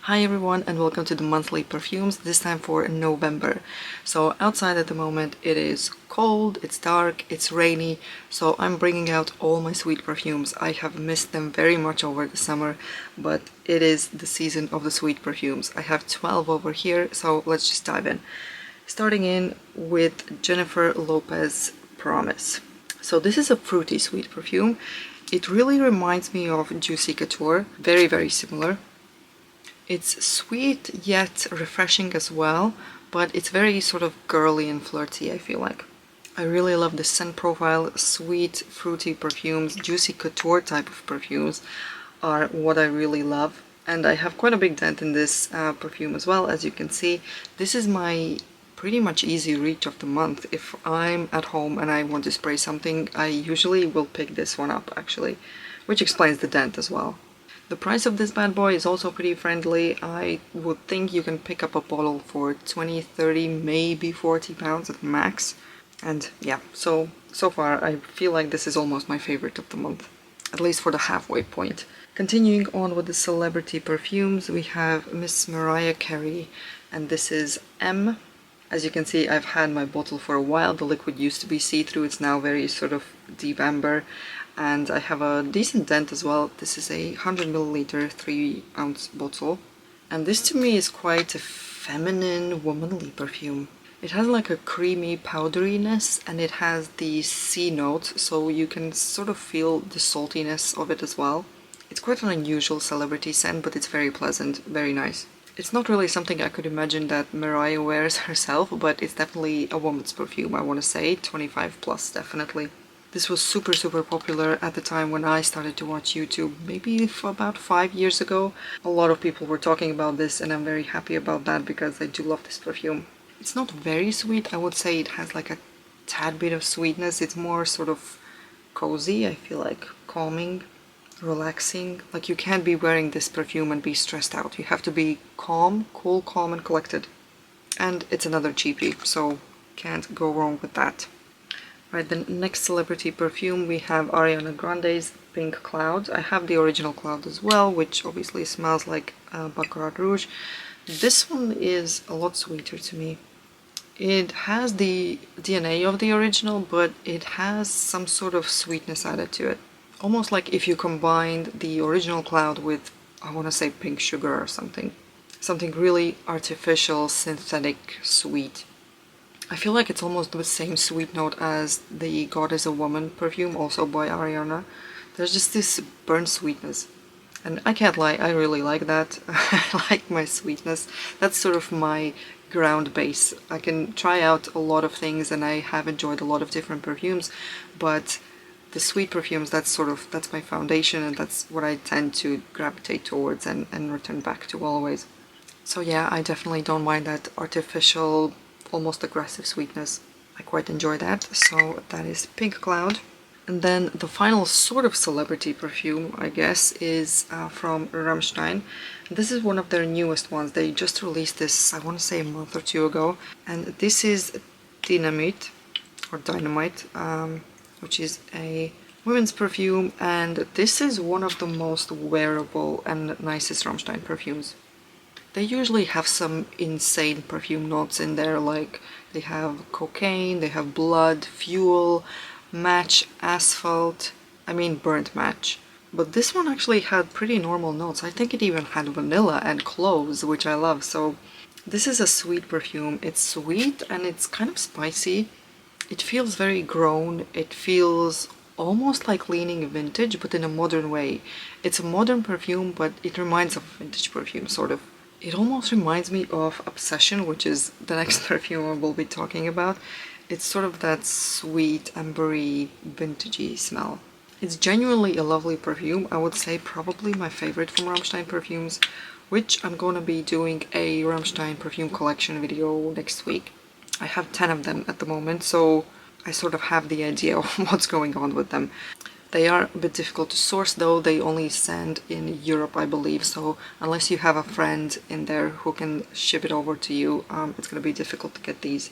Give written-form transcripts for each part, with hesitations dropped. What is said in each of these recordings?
Hi everyone and welcome to the monthly perfumes, this time for November. So outside at the moment it is cold, it's dark, it's rainy, so I'm bringing out all my sweet perfumes. I have missed them very much over the summer, but it is the season of the sweet perfumes. I have 12 over here, so let's just dive in. Starting in with Jennifer Lopez Promise. So this is a fruity sweet perfume. It really reminds me of Juicy Couture, very similar. It's sweet yet refreshing as well, but it's very sort of girly and flirty, I feel like. I really love the scent profile. Sweet, fruity perfumes, juicy couture type of perfumes are what I really love. And I have quite a big dent in this perfume as well, as you can see. This is my pretty much easy reach of the month. If I'm at home and I want to spray something, I usually will pick this one up actually, which explains the dent as well. The price of this bad boy is also pretty friendly. I would think you can pick up a bottle for 20, 30, maybe 40 pounds at max. And yeah, so far I feel like this is almost my favorite of the month, at least for the halfway point. Continuing on with the celebrity perfumes, we have Miss Mariah Carey, and this is M. As you can see, I've had my bottle for a while. The liquid used to be see-through, it's now very sort of deep amber. And I have a decent dent as well. This is a 100 milliliter 3-ounce bottle. And this to me is quite a feminine, womanly perfume. It has like a creamy powderiness and it has the C note, so you can sort of feel the saltiness of it as well. It's quite an unusual celebrity scent, but it's very pleasant, very nice. It's not really something I could imagine that Mariah wears herself, but it's definitely a woman's perfume, I want to say. 25 plus, definitely. This was super popular at the time when I started to watch YouTube, maybe about 5 years ago. A lot of people were talking about this and I'm very happy about that because I do love this perfume. It's not very sweet, I would say it has like a tad bit of sweetness. It's more sort of cozy, I feel like, calming, relaxing. Like you can't be wearing this perfume and be stressed out. You have to be calm, cool, calm and collected. And it's another cheapie, so can't go wrong with that. Right, the next celebrity perfume we have Ariana Grande's Pink Cloud. I have the original Cloud as well, which obviously smells like Baccarat Rouge. This one is a lot sweeter to me. It has the DNA of the original, but it has some sort of sweetness added to it. Almost like if you combined the original Cloud with, I want to say, pink sugar or something. Something really artificial, synthetic, sweet. I feel like it's almost the same sweet note as the God is a Woman perfume, also by Ariana. There's just this burnt sweetness. And I can't lie, I really like that. I like my sweetness. That's sort of my ground base. I can try out a lot of things and I have enjoyed a lot of different perfumes, but the sweet perfumes, that's my foundation and that's what I tend to gravitate towards and return back to always. So yeah, I definitely don't mind that artificial, almost aggressive sweetness. I quite enjoy that. So that is Pink Cloud. And then the final sort of celebrity perfume, I guess, is from Rammstein. This is one of their newest ones. They just released this, I want to say, a month or two ago. And this is Dynamit, or Dynamite, which is a women's perfume. And this is one of the most wearable and nicest Rammstein perfumes. They usually have some insane perfume notes in there, like they have cocaine, they have blood, fuel, match, asphalt, I mean burnt match. But this one actually had pretty normal notes. I think it even had vanilla and cloves, which I love. So this is a sweet perfume. It's sweet and it's kind of spicy. It feels very grown. It feels almost like leaning vintage, but in a modern way. It's a modern perfume, but it reminds of vintage perfume, sort of. It almost reminds me of Obsession, which is the next perfume I will be talking about. It's sort of that sweet, ambery, vintagey smell. It's genuinely a lovely perfume. I would say probably my favorite from Rammstein perfumes, which I'm going to be doing a Rammstein perfume collection video next week. I have 10 of them at the moment, so I sort of have the idea of what's going on with them. They are a bit difficult to source though. They only send in Europe, I believe, so unless you have a friend in there who can ship it over to you, it's gonna be difficult to get these.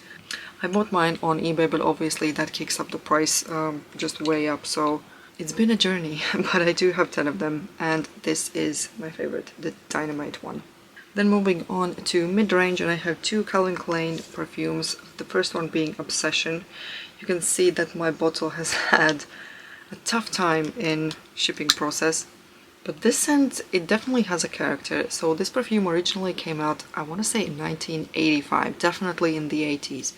I bought mine on eBay, but obviously that kicks up the price just way up, so it's been a journey, but I do have 10 of them, and this is my favorite, the Dynamite one. Then moving on to mid-range, and I have two Calvin Klein perfumes. The first one being Obsession. You can see that my bottle has had a tough time in shipping process. But this scent, it definitely has a character. So this perfume originally came out, I want to say in 1985, definitely in the 80s.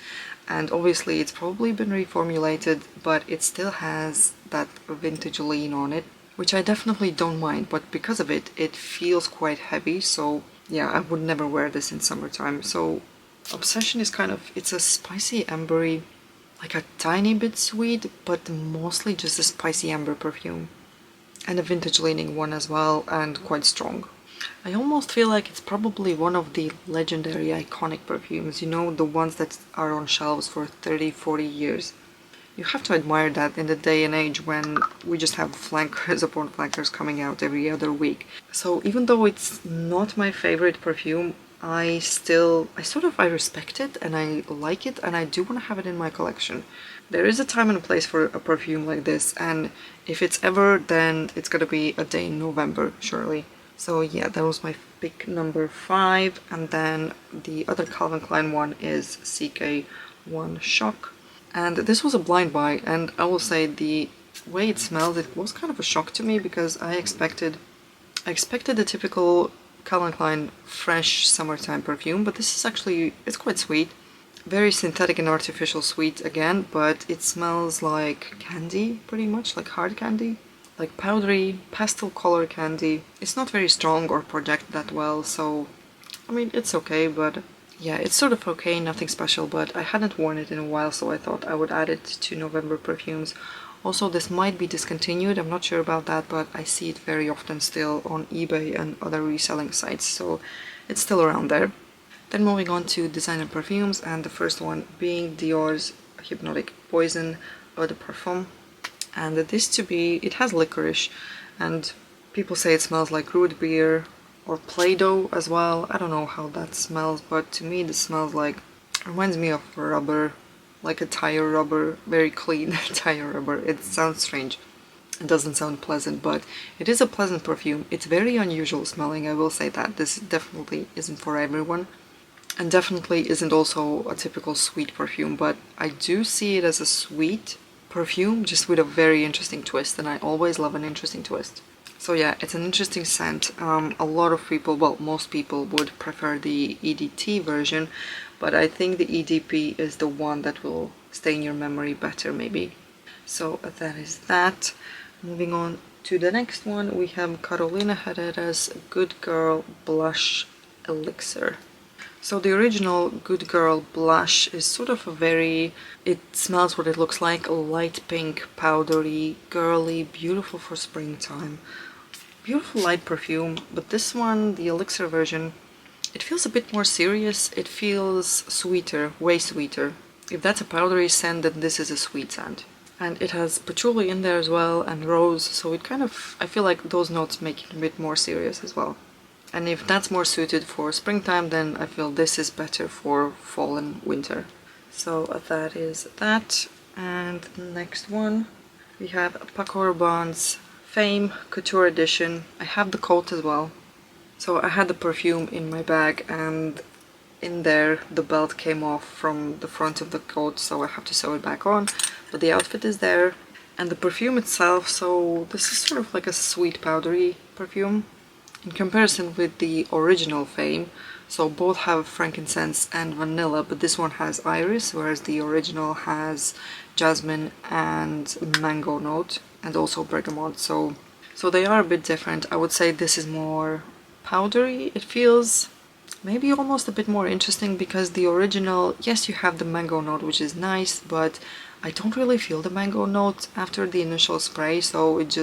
And obviously it's probably been reformulated, but it still has that vintage lean on it, which I definitely don't mind, but because of it, it feels quite heavy, so yeah, I would never wear this in summertime. So Obsession is kind of, it's a spicy ambery, like a tiny bit sweet, but mostly just a spicy amber perfume. And a vintage leaning one as well, and quite strong. I almost feel like it's probably one of the legendary iconic perfumes, you know, the ones that are on shelves for 30-40 years. You have to admire that in the day and age when we just have flankers upon flankers coming out every other week. So even though it's not my favorite perfume, I respect it and I like it and I do want to have it in my collection. There is a time and a place for a perfume like this, and if it's ever, then it's gonna be a day in November, surely. So yeah, that was my pick number 5, and then the other Calvin Klein one is CK1 Shock. And this was a blind buy, and I will say the way it smelled, it was kind of a shock to me because I expected the typical Calvin Klein fresh summertime perfume, but this is actually, it's quite sweet. Very synthetic and artificial sweet again, but it smells like candy, pretty much, like hard candy. Like powdery, pastel color candy. It's not very strong or project that well, so I mean, it's okay, but yeah, it's sort of okay, nothing special, but I hadn't worn it in a while, so I thought I would add it to November perfumes. Also, this might be discontinued, I'm not sure about that, but I see it very often still on eBay and other reselling sites, so it's still around there. Then moving on to designer perfumes, and the first one being Dior's Hypnotic Poison Eau de Parfum. And it has licorice, and people say it smells like root beer, or Play-Doh as well. I don't know how that smells, but to me this smells like, reminds me of rubber, like a tire rubber, very clean tire rubber. It sounds strange. It doesn't sound pleasant, but it is a pleasant perfume. It's very unusual smelling, I will say that. This definitely isn't for everyone, and definitely isn't also a typical sweet perfume, but I do see it as a sweet perfume, just with a very interesting twist, and I always love an interesting twist. So yeah, it's an interesting scent. A lot of people, well, most people would prefer the EDT version, but I think the EDP is the one that will stay in your memory better, maybe. So that is that. Moving on to the next one, we have Carolina Herrera's Good Girl Blush Elixir. So the original Good Girl blush is sort of it smells what it looks like, a light pink, powdery, girly, beautiful for springtime. Beautiful light perfume, but this one, the Elixir version, it feels a bit more serious, it feels sweeter, way sweeter. If that's a powdery scent, then this is a sweet scent. And it has patchouli in there as well, and rose, so it kind of, I feel like those notes make it a bit more serious as well. And if that's more suited for springtime, then I feel this is better for fall and winter. So that is that. And the next one, we have Paco Rabanne's Fame Couture Edition. I have the coat as well. So I had the perfume in my bag, and in there the belt came off from the front of the coat, so I have to sew it back on. But the outfit is there. And the perfume itself, so this is sort of like a sweet powdery perfume in comparison with the original Fame. So both have frankincense and vanilla, but this one has iris, whereas the original has jasmine and mango note, and also bergamot. So they are a bit different. I would say this is more powdery. It feels maybe almost a bit more interesting because the original, yes, you have the mango note, which is nice, but I don't really feel the mango note after the initial spray, so it's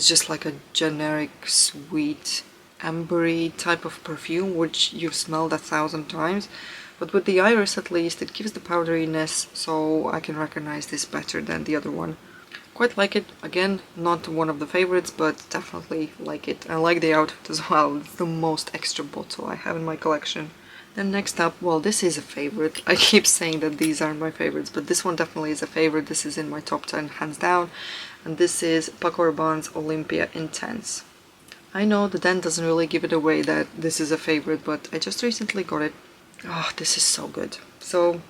just like a generic sweet ambery type of perfume which you've smelled 1,000 times. But with the iris at least it gives the powderiness, so I can recognize this better than the other one. Quite like it. Again, not one of the favorites, but definitely like it. I like the outfit as well. It's the most extra bottle I have in my collection. Then next up, well, this is a favorite. I keep saying that these aren't my favorites, but this one definitely is a favorite. This is in my top 10 hands down, and this is Paco Rabanne's Olympia Intense. I know the dent doesn't really give it away that this is a favorite, but I just recently got it. Oh, this is so good. So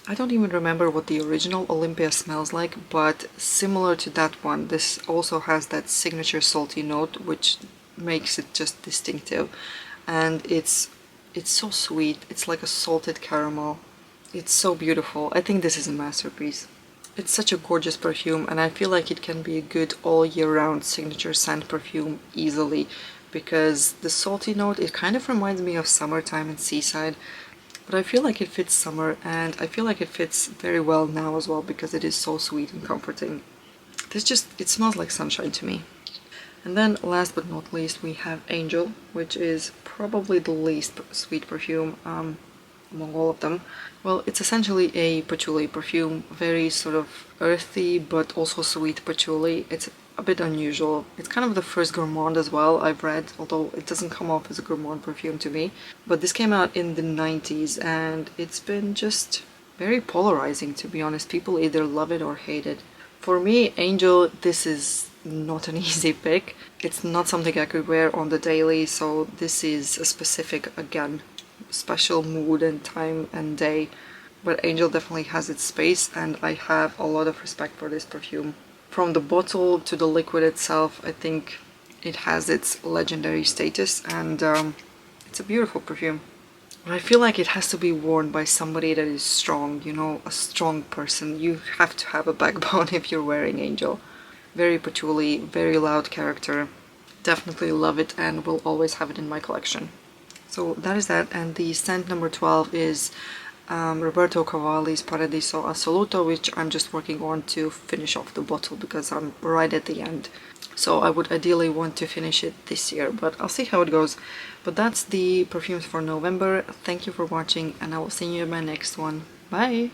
I don't even remember what the original Olympia smells like, but similar to that one, this also has that signature salty note, which makes it just distinctive. And it's so sweet. It's like a salted caramel. It's so beautiful. I think this is a masterpiece. It's such a gorgeous perfume, and I feel like it can be a good all year round signature scent perfume easily, because the salty note, it kind of reminds me of summertime and seaside, but I feel like it fits summer, and I feel like it fits very well now as well because it is so sweet and comforting. It smells like sunshine to me. And then last but not least we have Angel, which is probably the least sweet perfume among all of them. Well, it's essentially a patchouli perfume, very sort of earthy but also sweet patchouli. It's a bit unusual. It's kind of the first gourmand as well, I've read, although it doesn't come off as a gourmand perfume to me. But this came out in the 90s and it's been just very polarizing, to be honest. People either love it or hate it. For me, Angel, this is not an easy pick. It's not something I could wear on the daily, so this is a specific, again, special mood and time and day. But Angel definitely has its space, and I have a lot of respect for this perfume. From the bottle to the liquid itself, I think it has its legendary status, and it's a beautiful perfume. But I feel like it has to be worn by somebody that is strong, you know, a strong person. You have to have a backbone if you're wearing Angel. Very patchouli, very loud character. Definitely love it and will always have it in my collection. So that is that, and the scent number 12 is Roberto Cavalli's Paradiso Assoluto, which I'm just working on to finish off the bottle because I'm right at the end. So I would ideally want to finish it this year, but I'll see how it goes. But that's the perfumes for November. Thank you for watching, and I will see you in my next one. Bye!